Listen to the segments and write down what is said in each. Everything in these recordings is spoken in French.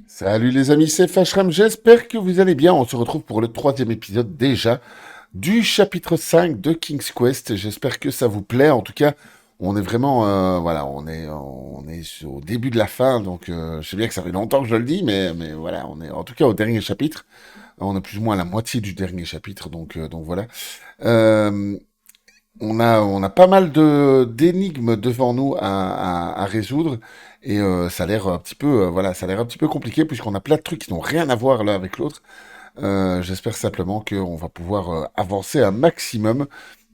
Salut les amis, c'est Fashram, j'espère que vous allez bien. On se retrouve pour le troisième épisode déjà du chapitre 5 de King's Quest. J'espère que ça vous plaît. En tout cas, on est vraiment, voilà, on est au début de la fin. Donc, je sais bien que ça fait longtemps que je le dis, mais voilà, on est en tout cas au dernier chapitre. On est plus ou moins à la moitié du dernier chapitre. Donc voilà. Euh, on a pas mal d'énigmes devant nous à résoudre et ça a l'air un petit peu voilà, ça a l'air un petit peu compliqué puisqu'on a plein de trucs qui n'ont rien à voir l'un avec l'autre. J'espère simplement qu'on va pouvoir avancer un maximum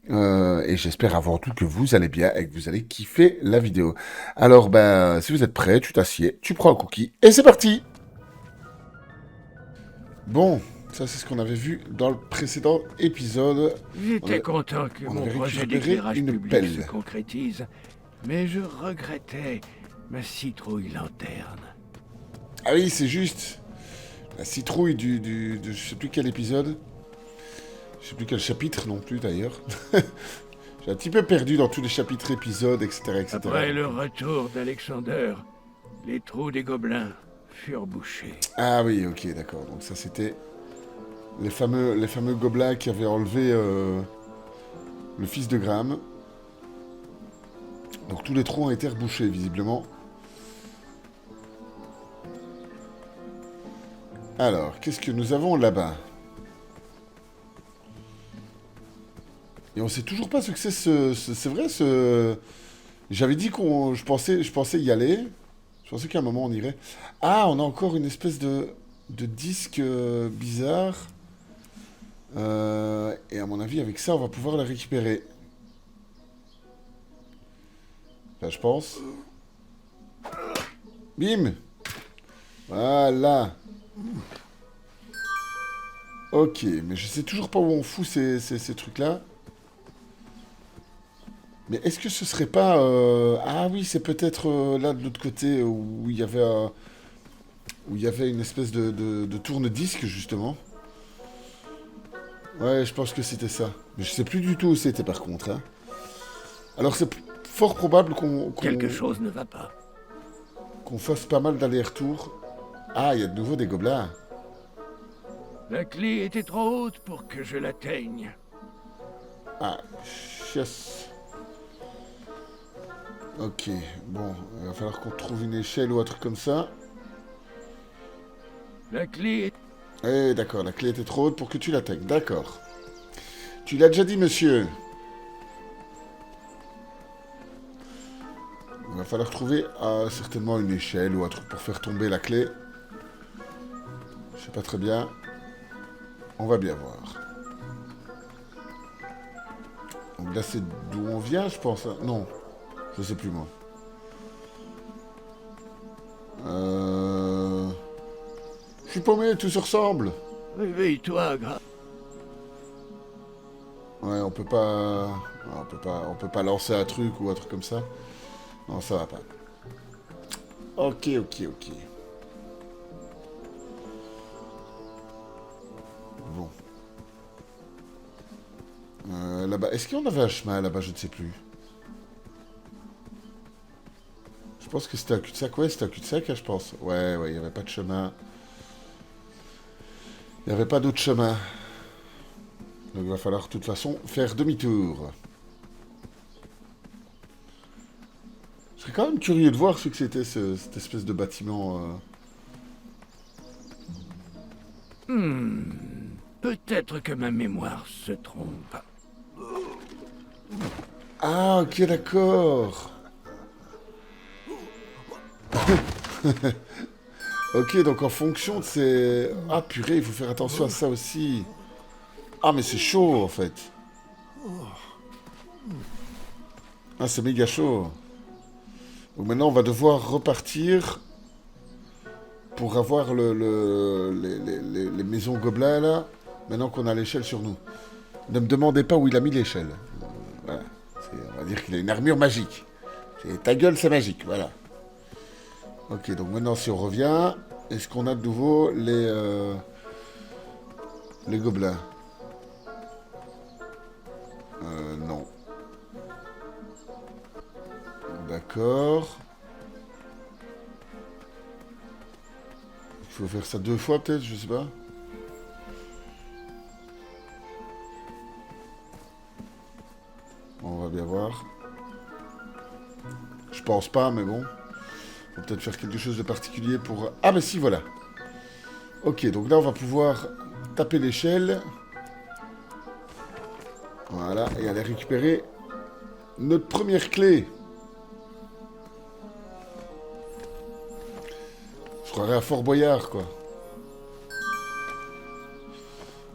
et j'espère avant tout que vous allez bien et que vous allez kiffer la vidéo. Alors ben si vous êtes prêts, tu t'assieds, tu prends un cookie et c'est parti. Bon, ça c'est ce qu'on avait vu dans le précédent épisode. On J'étais avait, content que on mon avait projet récupéré d'éclairage une public se pelle. concrétise, mais je regrettais ma citrouille lanterne. Ah oui, c'est juste. La citrouille de je sais plus quel épisode. Je sais plus quel chapitre non plus d'ailleurs. J'ai un petit peu perdu dans tous les chapitres, épisodes, etc. etc. Après Donc, le retour d'Alexander, les trous des gobelins furent bouchés. ah oui, ok, d'accord. Donc ça c'était les fameux gobelins qui avaient enlevé le fils de Graham. Donc tous les trous ont été rebouchés visiblement. Alors, qu'est-ce que nous avons là-bas? Et on sait toujours pas ce que c'est c'est vrai ce. J'avais dit je pensais y aller. Je pensais qu'à un moment on irait. Ah, on a encore une espèce de disque bizarre. Et à mon avis, avec ça, on va pouvoir la récupérer. Là, je pense. Bim. Voilà. Ok, mais je sais toujours pas où on fout ces trucs-là. Mais est-ce que ce serait pas... Ah oui, c'est peut-être là de l'autre côté où il y avait une espèce de tourne-disque, justement. Ouais, je pense que c'était ça. Mais je sais plus du tout où c'était par contre, hein. Alors c'est fort probable Quelque chose ne va pas. qu'on fasse pas mal d'allers-retours. Ah, il y a de nouveau des gobelins. La clé était trop haute pour que je l'atteigne. Ah, yes. Ok, bon, il va falloir qu'on trouve une échelle ou un truc comme ça. La clé Eh, d'accord, la clé était trop haute pour que tu l'atteignes. D'accord. Tu l'as déjà dit, monsieur. Il va falloir trouver certainement une échelle ou un truc pour faire tomber la clé. Je sais pas très bien. On va bien voir. Donc là, c'est d'où on vient, je pense, hein. Non, je sais plus, moi. Euh... Je suis paumé, tout se ressemble. réveille-toi, gras. Ouais, on peut pas... On peut pas lancer un truc ou un truc comme ça. Non, ça va pas. Ok, ok, ok. Bon. Là-bas, est-ce qu'on avait un chemin là-bas? Je ne sais plus. Je pense que c'était un cul-de-sac. Ouais, c'était un cul-de-sac, hein, je pense. Ouais, ouais, il n'y avait pas de chemin. Il n'y avait pas d'autre chemin. Donc il va falloir de toute façon faire demi-tour. Je serais quand même curieux de voir ce que c'était cette espèce de bâtiment. Peut-être que ma mémoire se trompe. Ah, ok, d'accord. Ok, donc en fonction de ces... Ah, purée, il faut faire attention à ça aussi. Ah, mais c'est chaud, en fait. Ah, c'est méga chaud. Donc maintenant, on va devoir repartir pour avoir les maisons gobelins, là. Maintenant qu'on a l'échelle sur nous. Ne me demandez pas où il a mis l'échelle. Voilà. On va dire qu'il a une armure magique. Ta gueule, c'est magique, voilà. Ok, donc maintenant, si on revient, est-ce qu'on a de nouveau les gobelins? Non. D'accord. Faut faire ça 2 fois peut-être, je sais pas. On va bien voir. Je pense pas, mais bon. Faut peut-être faire quelque chose de particulier pour... Ah, mais si, voilà. Ok, donc là, on va pouvoir taper l'échelle. Voilà, et aller récupérer notre première clé. Je croirais à Fort Boyard, quoi.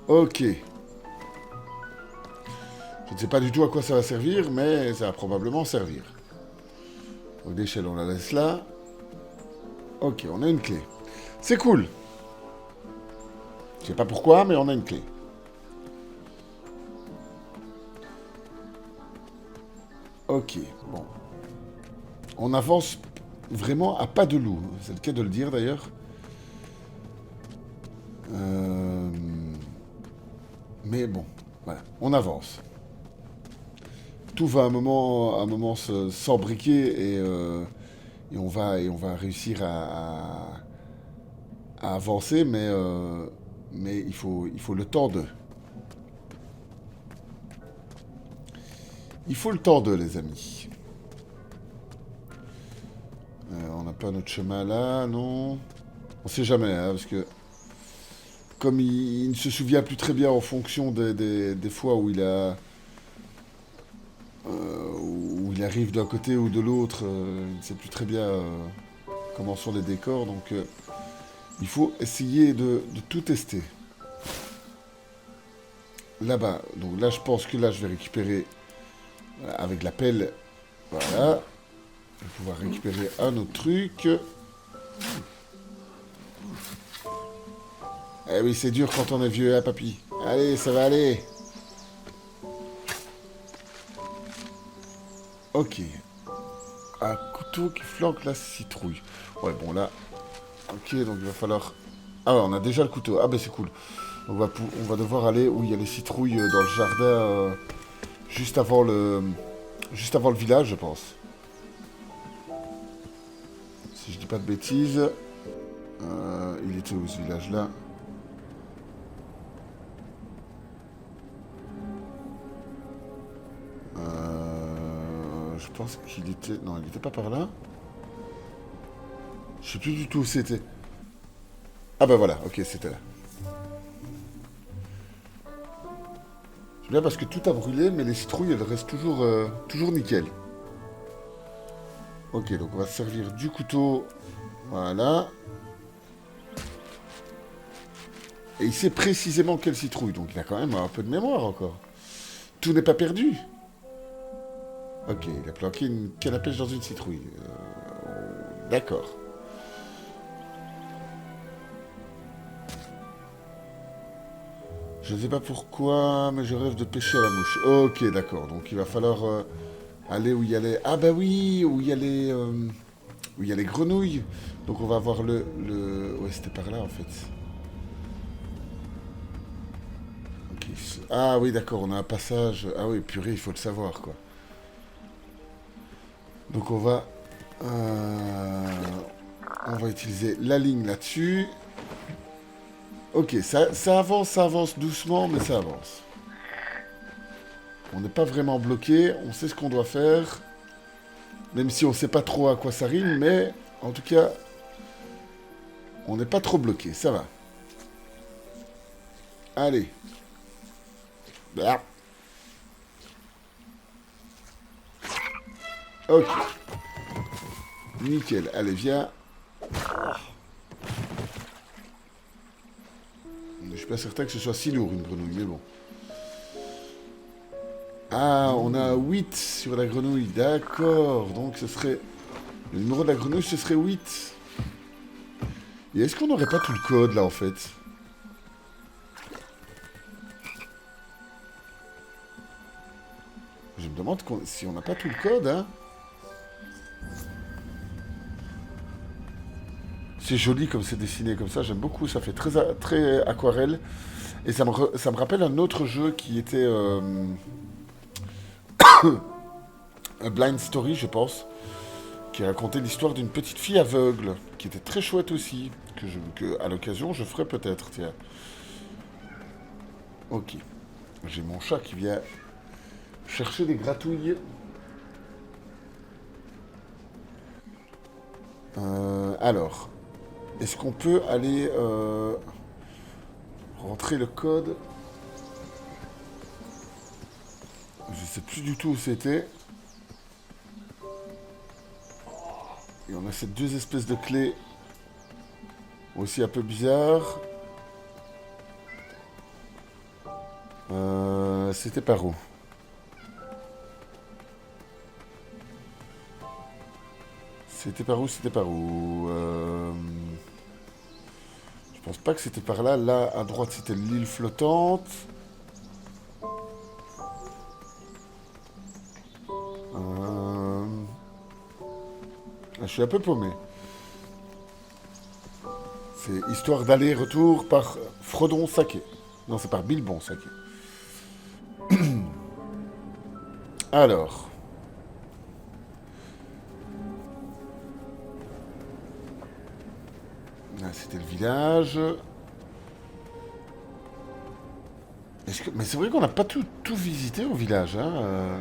Ok. Je ne sais pas du tout à quoi ça va servir, mais ça va probablement servir. Donc l'échelle, on la laisse là. Ok, on a une clé. C'est cool. Je sais pas pourquoi, mais on a une clé. Ok, bon. On avance vraiment à pas de loup. C'est le cas de le dire d'ailleurs. Mais bon, voilà, on avance. Tout va à un moment s'embriquer et on va réussir à avancer, mais il faut le temps de. Il faut le temps de, les amis. On n'a pas notre chemin là, non. On sait jamais, hein, parce que comme il ne se souvient plus très bien en fonction des fois où où il arrive d'un côté ou de l'autre, il ne sait plus très bien comment sont les décors, donc il faut essayer de tout tester. Là-bas, donc là je pense que là je vais récupérer avec la pelle, voilà, je vais pouvoir récupérer un autre truc. Eh oui, c'est dur quand on est vieux, hein, papy. Allez, ça va aller. Ok. Un couteau qui flanque la citrouille. Ouais, bon, là... Ok, donc il va falloir... Ah ouais, on a déjà le couteau. Ah ben c'est cool. On va devoir aller où il y a les citrouilles dans le jardin, juste avant le village, je pense. Si je dis pas de bêtises. Il était où, ce village-là? Je pense qu'il était... Non, il était pas par là. Je sais plus du tout où c'était. Ah bah voilà, ok, c'était là. C'est bien parce que tout a brûlé, mais les citrouilles, elles restent toujours nickel. Ok, donc on va se servir du couteau. Voilà. Et il sait précisément quelle citrouille, donc il a quand même un peu de mémoire encore. Tout n'est pas perdu. Ok, il a planqué une canne à pêche dans une citrouille. D'accord. Je ne sais pas pourquoi, mais je rêve de pêcher à la mouche. Ok, d'accord. Donc il va falloir aller où il y a les... Ah bah oui, où il y a où il y a les grenouilles. Donc on va avoir Ouais, c'était par là en fait. Ok. Ah oui, d'accord, on a un passage. Ah oui, purée, il faut le savoir, quoi. Donc on va utiliser la ligne là-dessus. Ok, ça avance doucement, mais ça avance. On n'est pas vraiment bloqué, on sait ce qu'on doit faire. Même si on ne sait pas trop à quoi ça rime, mais en tout cas, on n'est pas trop bloqué, ça va. Allez. Blah. Ok. Nickel, allez, viens. Je suis pas certain que ce soit si lourd, une grenouille, mais bon. Ah, on a 8 sur la grenouille, d'accord. Donc ce serait... Le numéro de la grenouille, ce serait 8. Et est-ce qu'on n'aurait pas tout le code, là, en fait? Je me demande si on n'a pas tout le code, hein. C'est joli comme c'est dessiné comme ça, j'aime beaucoup, ça fait très aquarelle. Et ça me rappelle un autre jeu qui était un Blind Story, je pense. qui racontait l'histoire d'une petite fille aveugle, qui était très chouette aussi, à l'occasion je ferai peut-être, tiens. Ok. J'ai mon chat qui vient chercher des gratouilles. Alors, est-ce qu'on peut aller rentrer le code? Je sais plus du tout où c'était. Et on a ces deux espèces de clés aussi un peu bizarres. C'était par où? C'était par où? C'était par où? Je pense pas que c'était par là. Là, à droite, c'était l'île flottante. Je suis un peu paumé. C'est histoire d'aller-retour par Frodon Saké. Non, c'est par Bilbon Saké. Alors. Là, c'était le village. Mais c'est vrai qu'on n'a pas tout visité au village. Hein.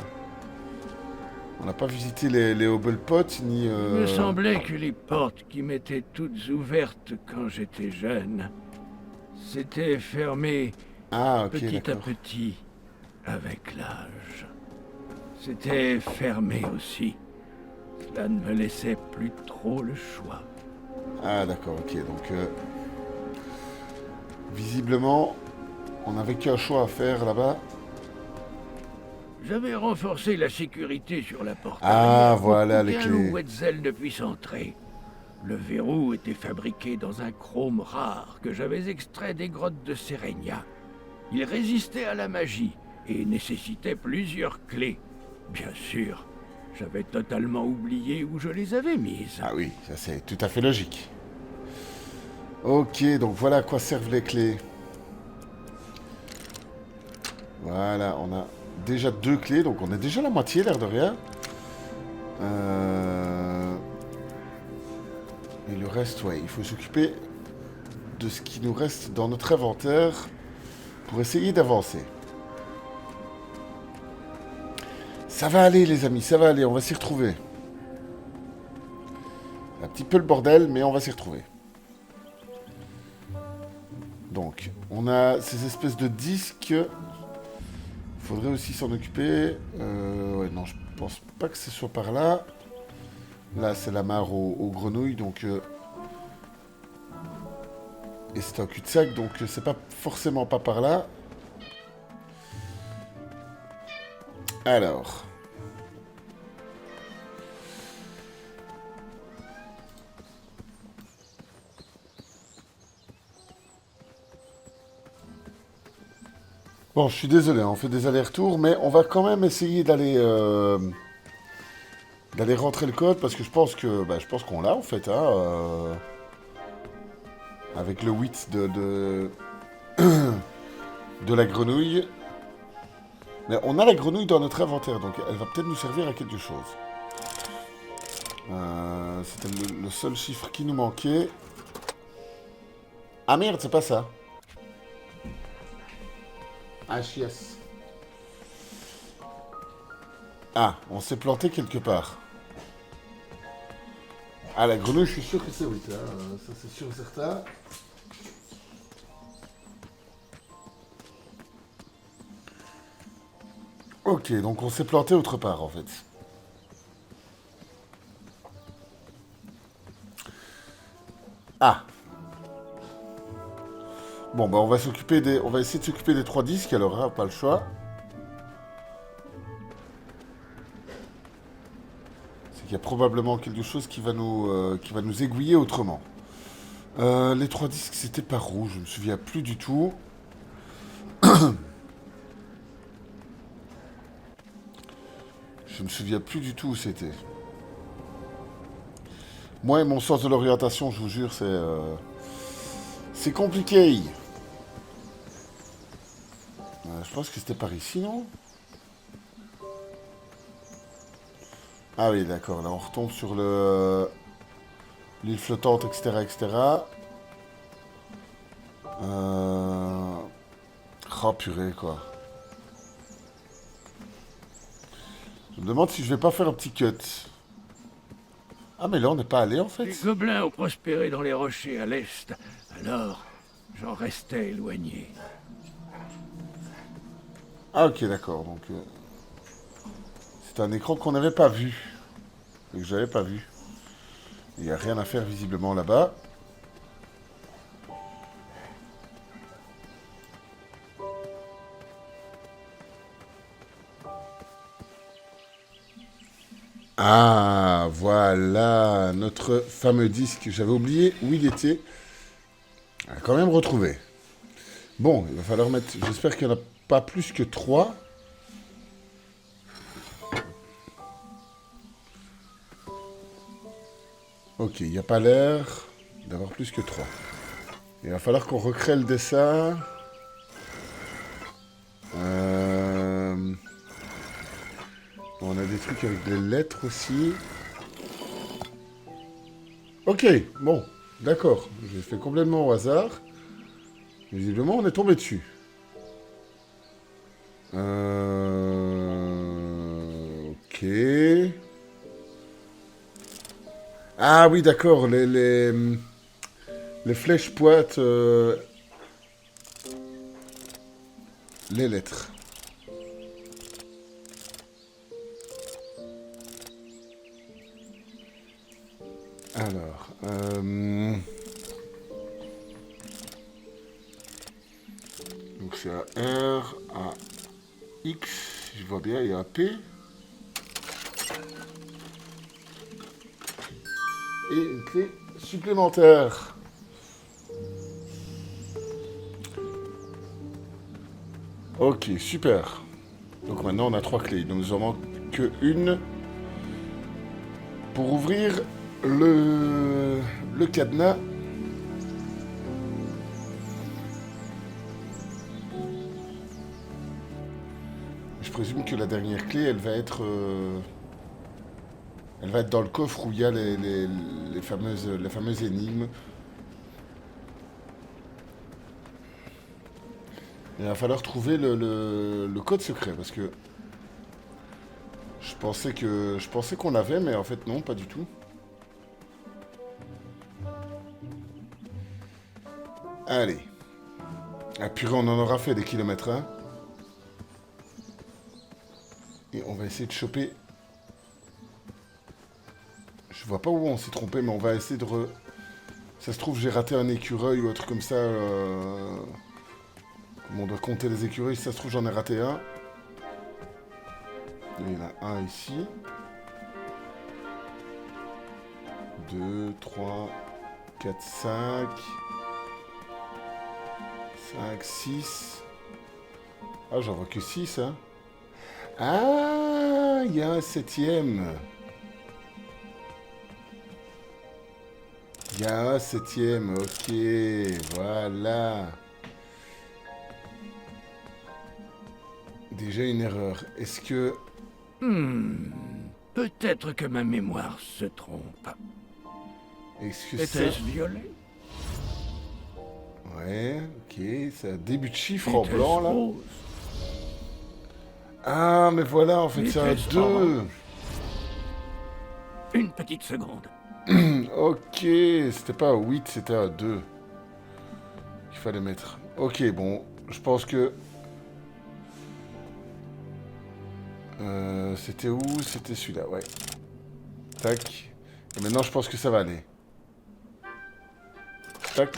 On n'a pas visité les Hobblepots, ni... Il me semblait que les portes qui m'étaient toutes ouvertes quand j'étais jeune s'étaient fermées Ah, ok, petit à d'accord. petit avec l'âge. C'était fermé aussi. Cela ne me laissait plus trop le choix. Ah, d'accord, ok. Donc, visiblement, on n'avait qu'un choix à faire là-bas. J'avais renforcé la sécurité sur la porte Ah, arrière pour voilà les qu'aucun loup clés. Wetzel ne puisse entrer. Le verrou était fabriqué dans un chrome rare que j'avais extrait des grottes de Serenia. Il résistait à la magie et nécessitait plusieurs clés. Bien sûr, j'avais totalement oublié où je les avais mises. Ah oui, ça c'est tout à fait logique. Ok, donc voilà à quoi servent les clés. Voilà, on a déjà deux clés, donc on a déjà la moitié, l'air de rien. Et le reste, ouais, il faut s'occuper de ce qui nous reste dans notre inventaire pour essayer d'avancer. Ça va aller, les amis, ça va aller, on va s'y retrouver. Un petit peu le bordel, mais on va s'y retrouver. Donc, on a ces espèces de disques. Il faudrait aussi s'en occuper. Ouais, non, je pense pas que ce soit par là. Là, c'est la mare aux grenouilles, donc... Et c'est un cul-de-sac, donc c'est pas forcément pas par là. Alors... Bon, je suis désolé, on fait des allers-retours, mais on va quand même essayer d'aller rentrer le code parce que je pense qu'on l'a en fait, hein, avec le 8 de la grenouille. Mais on a la grenouille dans notre inventaire, donc elle va peut-être nous servir à quelque chose. C'était le seul chiffre qui nous manquait. Ah merde, c'est pas ça. Ah chiasse. Ah, on s'est planté quelque part. Ah, la grenouille, je suis sûr que c'est 8, hein. Ça c'est sûr et certain. Ok, donc on s'est planté autre part en fait. Ah. Bon, bah on va essayer de s'occuper des 3 disques alors, hein, pas le choix. C'est qu'il y a probablement quelque chose qui va nous aiguiller autrement. Les 3 disques, c'était par où? Je me souviens plus du tout. Je me souviens plus du tout où c'était. Moi et mon sens de l'orientation, je vous jure, c'est compliqué. Je pense que c'était par ici, non? Ah oui, d'accord. Là, on retombe sur le l'île flottante, etc., etc. Euh... Oh, purée, quoi. Je me demande si je vais pas faire un petit cut. Ah, mais là, on n'est pas allé, en Les fait. gobelins ont prospéré dans les rochers à l'est, alors j'en restais éloigné. Ah, ok, d'accord. Donc, c'est un écran qu'on n'avait pas vu. Et que j'avais pas vu. Il n'y a rien à faire, visiblement, là-bas. Ah, voilà, notre fameux disque. J'avais oublié où il était. On a quand même retrouvé. Bon, il va falloir mettre... J'espère qu'il n'y en a pas plus que 3. Ok, il n'y a pas l'air d'avoir plus que 3. Il va falloir qu'on recrée le dessin. Euh, On a des trucs avec des lettres aussi. Ok, bon, d'accord. J'ai fait complètement au hasard. Visiblement, on est tombé dessus. Ok. Ah oui, d'accord. Les flèches pointent les lettres. Alors, donc c'est un R, un X, si je vois bien, il y a un P. Et une clé supplémentaire. Ok, super. Donc maintenant on a 3 clés. Il ne nous en manque qu'une pour ouvrir le cadenas. Je présume que la dernière clé, elle va être dans le coffre où il y a les fameuses énigmes. Il va falloir trouver le code secret parce que je pensais qu'on l'avait, mais en fait non, pas du tout. Allez. Ah purée, on en aura fait des kilomètres, hein. Et on va essayer de choper. Je vois pas où on s'est trompé, mais on va essayer de Ça se trouve, j'ai raté un écureuil ou un truc comme ça. Comme on doit compter les écureuils, si ça se trouve, j'en ai raté un. Il y en a un ici. 2, 3, 4, 5. 5, 6. Ah, j'en vois que 6, hein. Ah, il y a un septième. Il y a un septième, ok, voilà. Déjà une erreur. Est-ce que... Peut-être que ma mémoire se trompe. Est-ce que ça... Était-ce violet? Ouais, ok, c'est un début de chiffre en Était-ce blanc, là. rose? Ah, mais voilà, en fait, c'est un Était-ce 2. orange? Une petite seconde. Ok, c'était pas un 8, c'était un 2 qu'il fallait mettre. Ok, bon, je pense que... c'était où? C'était celui-là, ouais. Tac. Et maintenant, je pense que ça va aller. Tac.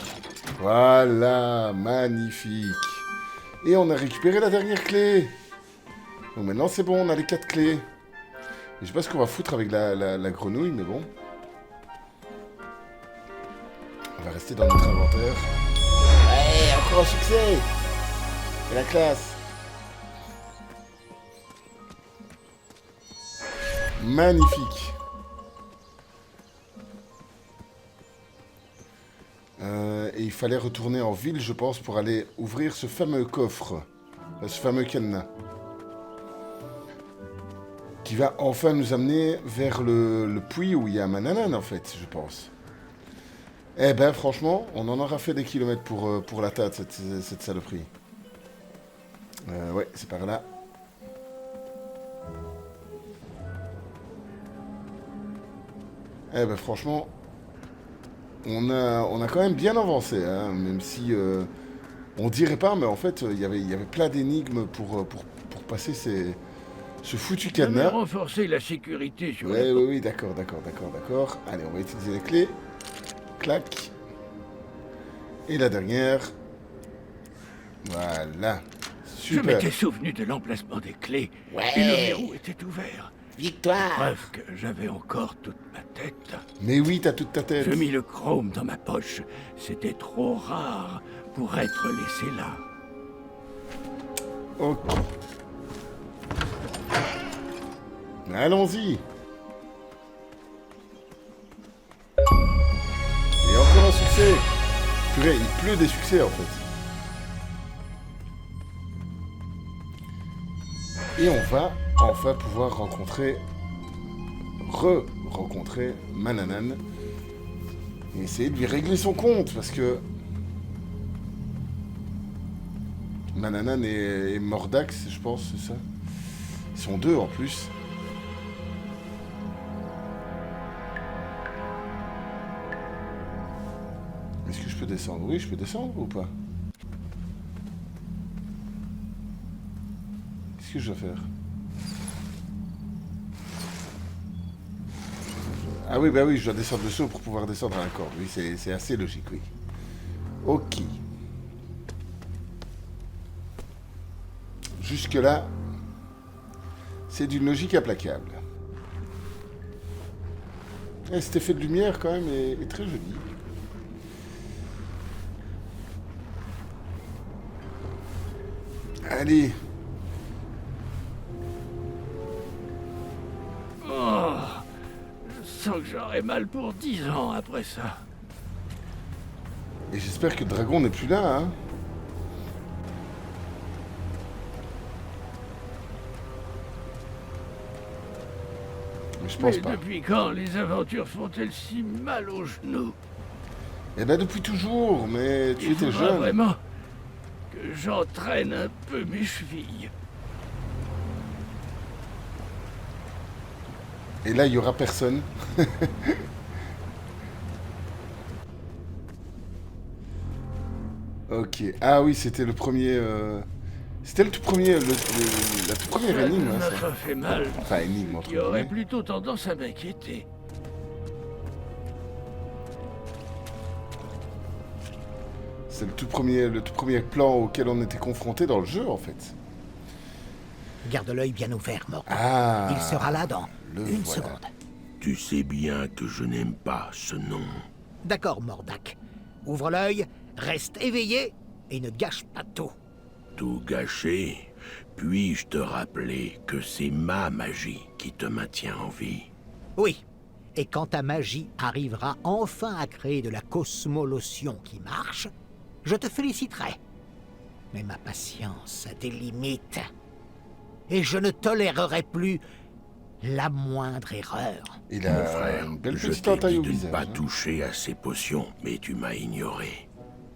Voilà, magnifique. Et on a récupéré la dernière clé. Donc maintenant, c'est bon, on a les 4 clés. Et je sais pas ce qu'on va foutre avec la grenouille, mais bon. On va rester dans notre inventaire. Ouais, encore un succès. C'est la classe. Magnifique. Et il fallait retourner en ville, je pense, pour aller ouvrir ce fameux coffre. Ce fameux cadenas. qui va enfin nous amener vers le puits où il y a Mananan, en fait, je pense. Eh ben, franchement, on en aura fait des kilomètres pour l'atteindre, cette saloperie. Ouais, c'est par là. Eh ben, franchement, on a quand même bien avancé, hein, même si on dirait pas, mais en fait, il y avait plein d'énigmes pour passer ce foutu J'avais cadenas. renforcé la sécurité sur la Ouais, oui, porte. oui, d'accord. Allez, on va utiliser les clés. Clac. Et la dernière. Voilà. Je Super. m'étais souvenu de l'emplacement des clés et le Ouais, verrou était ouvert. victoire. Preuve que j'avais encore toute ma tête. Mais oui, t'as toute ta tête. Je mis le chrome dans ma poche. C'était trop rare pour être laissé là. Ok. Allons-y. Et encore un succès. Purée, il pleut des succès en fait. Et on va enfin pouvoir rencontrer Mananan et essayer de lui régler son compte parce que Mananan et Mordax, je pense, c'est ça. Ils sont deux en plus. Est-ce que je peux descendre? Oui, je peux descendre ou pas? Qu'est-ce que je dois faire? Ah oui, bah oui, je dois descendre le saut pour pouvoir descendre à la corde. Oui, c'est assez logique, oui. Ok. Jusque-là, c'est d'une logique implacable. Et cet effet de lumière, quand même, est très joli. Allez. Oh, je sens que j'aurai mal pour 10 ans après ça. Et j'espère que le dragon n'est plus là, hein. Mais je pense Mais pas. depuis quand les aventures font-elles si mal aux genoux? Eh ben depuis toujours, mais tu Il étais faudra jeune. vraiment que j'entraîne un peu mes chevilles. Et là, il y aura personne. Ok. Ah oui, c'était le premier. C'était le tout premier, la toute première Ça énigme, ne hein, m'a ça. pas fait mal. Enfin, énigme entre Il aurait guillemets. plutôt tendance à m'inquiéter. C'est le tout premier plan auquel on était confronté dans le jeu, en fait. Garde l'œil bien ouvert, Mordant. Ah. Il sera là dans le une voilà. seconde. Tu sais bien que je n'aime pas ce nom. D'accord, Mordac. Ouvre l'œil, reste éveillé et ne gâche pas tout. Tout gâché, puis-je te rappeler que c'est ma magie qui te maintient en vie? Oui. Et quand ta magie arrivera enfin à créer de la cosmolotion qui marche, je te féliciterai. Mais ma patience a des limites. Et je ne tolérerai plus la moindre erreur. Il Mon a frère, une belle je petite t'ai entaille dit au de ne visage. pas Hein. toucher à ces potions, mais tu m'as ignoré.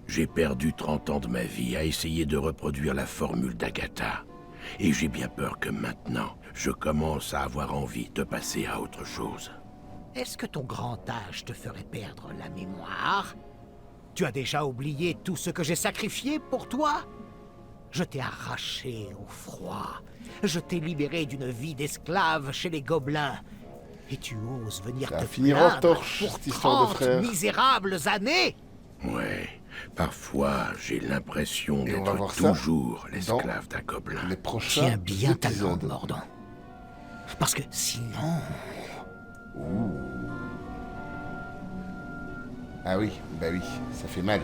J'ai perdu 30 ans de ma vie à essayer de reproduire la formule d'Agatha. Et j'ai bien peur que maintenant, je commence à avoir envie de passer à autre chose. Est-ce que ton grand âge te ferait perdre la mémoire? Tu as déjà oublié tout ce que j'ai sacrifié pour toi? Je t'ai arraché au froid. Je t'ai libéré d'une vie d'esclave chez les gobelins. Et tu oses venir Ça va te finir en plaindre torche, pour cette histoire de 30 frère. misérables années? Ouais, parfois j'ai l'impression Et on va d'être voir ça toujours l'esclave d'un gobelin. Les prochains Tiens bien ta langue, épisodes. Mordant. Parce que sinon... Ah oui, bah oui, ça fait mal.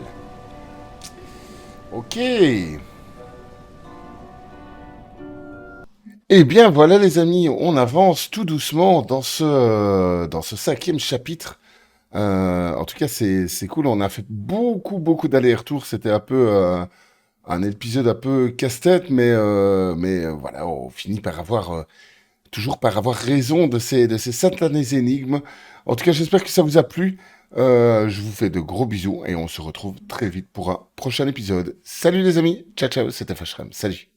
Ok. Eh bien voilà les amis, on avance tout doucement dans ce cinquième chapitre. En tout cas c'est cool, on a fait beaucoup d'allers-retours, c'était un peu un épisode un peu casse-tête, mais voilà, on finit par avoir toujours par avoir raison de ces satanées énigmes. En tout cas, j'espère que ça vous a plu. Je vous fais de gros bisous et on se retrouve très vite pour un prochain épisode. Salut les amis, ciao ciao, c'était Fashram, salut.